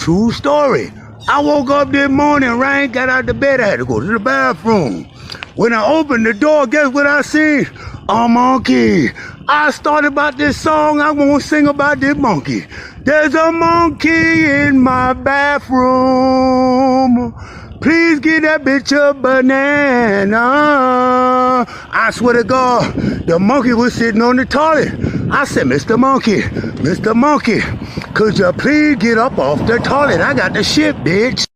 True story. I woke up this morning, right? Got out the bed, I had to go to the bathroom. When I opened the door, guess what I seen? A monkey. I started about this song, I won't sing about this monkey. There's a monkey in my bathroom. Please give that bitch a banana. I swear to God, the monkey was sitting on the toilet. I said, Mr. Monkey, could you please get up off the toilet? I got the shit, bitch.